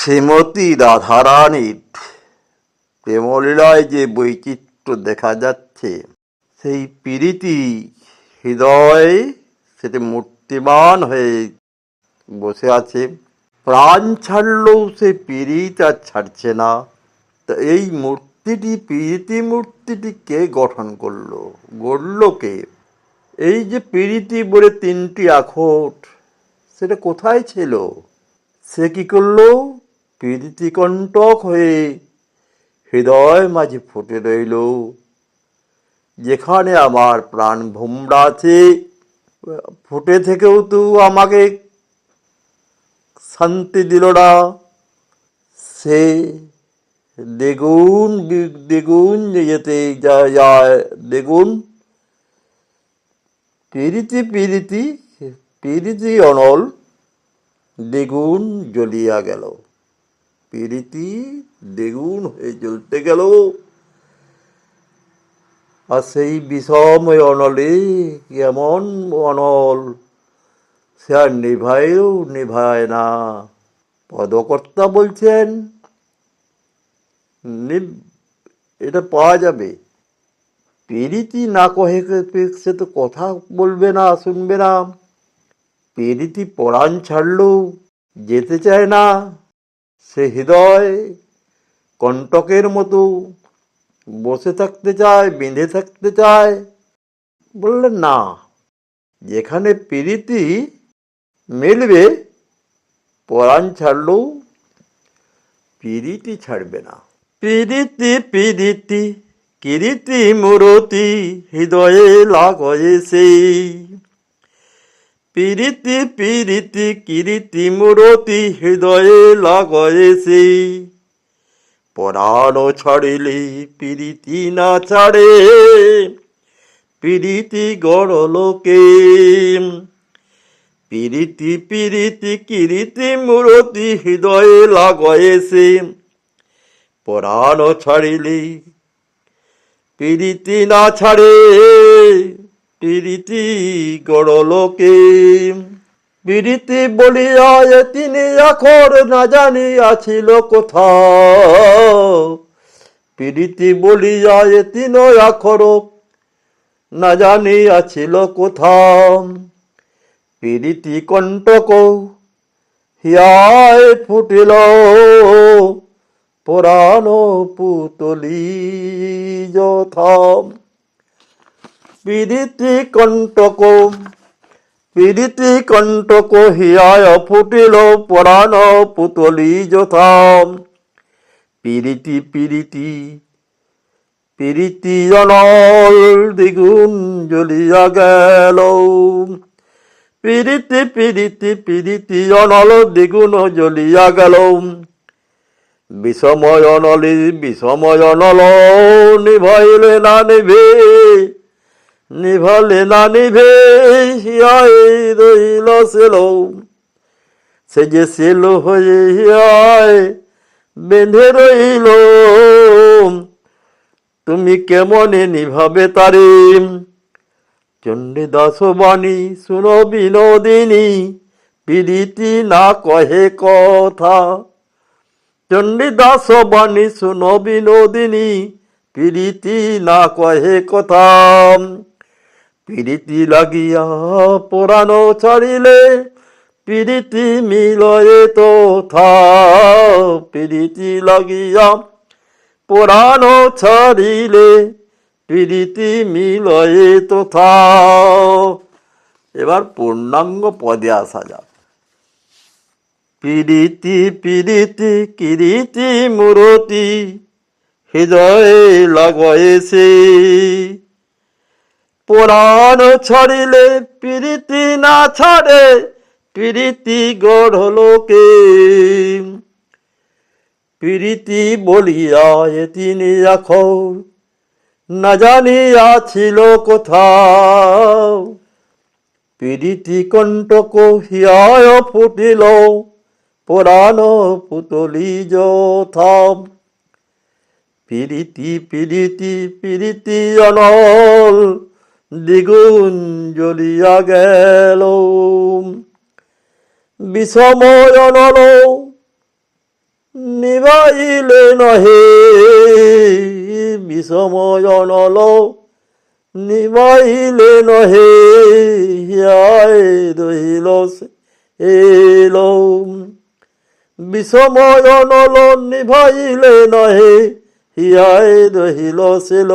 শ্রীমতী রাধারানীর প্রেমলীলায় যে বৈচিত্র্য দেখা যাচ্ছে, সেই প্রীতি হৃদয়ে সেটি মূর্তিমান হয়ে বসে আছে। প্রাণ ছাড়লেও সে পীড়িত আর ছাড়ছে না। তা এই মূর্তিটি, প্রীতি মূর্তিটি কে গঠন করলো, গড়ল কে? এই যে প্রীতি বলে তিনটি আখর, সেটা কোথায় ছিল? সে কি করলো? প্রীতিকণ্টক হয়ে হৃদয় মাঝে ফুটে রইল। যেখানে আমার প্রাণ ভোমরা আছে, ফুটে থেকেও তো আমাকে শান্তি দিল না। সে দ্বিগুণ দ্বিগুণ যেতে যায়, দ্বিগুণ প্রীতি প্রীতি প্রীতি অনল দ্বিগুণ জ্বলিয়া গেল। প্রীতি দ্বিগুণ হয়ে জ্বলতে গেল। আর সেই বিষময় অনলে কেমন অনল, সে আর নিভায়ও নিভায় না। পদকর্তা বলছেন এটা পাওয়া যাবে। প্রীতি না কহে সে তো কথা বলবে না, শুনবে না। প্রীতি পরাণ ছাড়লেও যেতে চায় না। সে হৃদয় কণ্টকের মতো বসে থাকতে চায়, বেঁধে থাকতে চায়। বললেন না, যেখানে প্রীতি মিলবে, পরাণ ছাড়লেও প্রীতি ছাড়বে না। প্রীতি প্রীতি কিরীতি মূরতি হৃদয়ে লাগয়ে সেই। প্রীতি প্রীতি কিরীতি মূরতি হৃদয়ে লাগয়ে সেই। পরাণ ছাড়িলে প্রীতি না ছাড়ে, প্রীতি গড়লোকে। প্রীতি প্রীতি কিরীতি মূরতি হৃদয়ে লাগয়ে সে। পরাণ ছাড়িলে প্রীতি না ছাড়ে, প্রীতি গড়লোকে। প্রীতি বলিয়া তিনি আখর না জানিয়াছিল কোথাও। প্রীতি বলিয়া তিন আখর না জানিয়াছিল কোথাও। প্রীতি কণ্টক হিয়ায় ফুটিল, পরাণ পুতলি যথা। প্রীতি কণ্টক, প্রীতি কণ্টক হিয়ায় ফুটিল, পরাণ পুতলি যথা। প্রীতি প্রীতি প্রীতি অনল দ্বিগুণ জ্বলিয়া গেল। প্রীতি প্রীতি প্রীতি অনল দ্বিগুণ জ্বলিয়া গেল। বিষময় অনলে বিষময় অনল নিভাইলে না নিভে, নিভালে না নিভে হিয়ায় রইল সেল। সে যে সেল হয়ে হিয়ায় বেঁধে রইল, তুমি কেমনে নিভাবে তারে? চণ্ডীদাস বাণী শুনো বিনোদিনী, প্রীতি না কহে কথা। চণ্ডীদাস বাণী শুনো বিনোদিনী, প্রীতি না কহে কথা। প্রীতি লাগিয়া পরাণ ছাড়িলে, প্রীতি মিলয়ে তথা। প্রীতি লাগিয়া পরাণ ছাড়িলে, প্রীতি মিলয়ে তথা। এবার পূর্ণাঙ্গ পদে আসা যাক। প্রীতি প্রীতি কিরীতি মূরতি হৃদয়ে লাগয়ে সে। পরাণ ছাড়িলে প্রীতি না ছাড়ে, প্রীতি গড়লোকে। প্রীতি বলিয়া তিনি আখর না জানিয়াছিল কোথাও। প্রীতি কণ্টক হিয়ায় ফুটিল, পরাণ পুতলি যথা। প্রীতি প্রীতি প্রীতি অনল দ্বিগুণ জ্বলিয়া গেল। বিষময় অনল নিভাইলে নহে বিষময় নল নিভাইলে নহে হিয়ায় রহিল এল বিষময় নল নিভাইলে নহে হিয়ায় রহিল সেল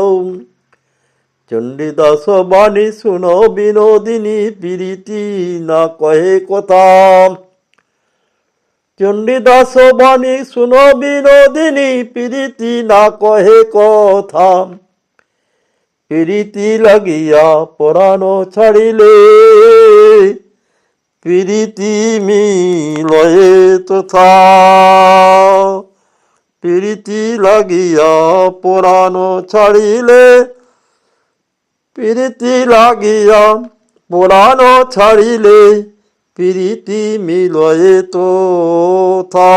চণ্ডীদাস বাণী শুন বিনোদিনী প্রীতি না কহে কথা চণ্ডীদাস বাণী শুন বিনোদিনী প্রীতি না কহে কথা প্রীতি লাগিয়া পরাণ ছাড়িলে প্রীতি মিলয়ে তথা প্রীতি লাগিয়া পরাণ ছাড়িলে প্রীতি লাগিয়া পরাণ ছাড়িলে প্রীতি মিলয়ে তথা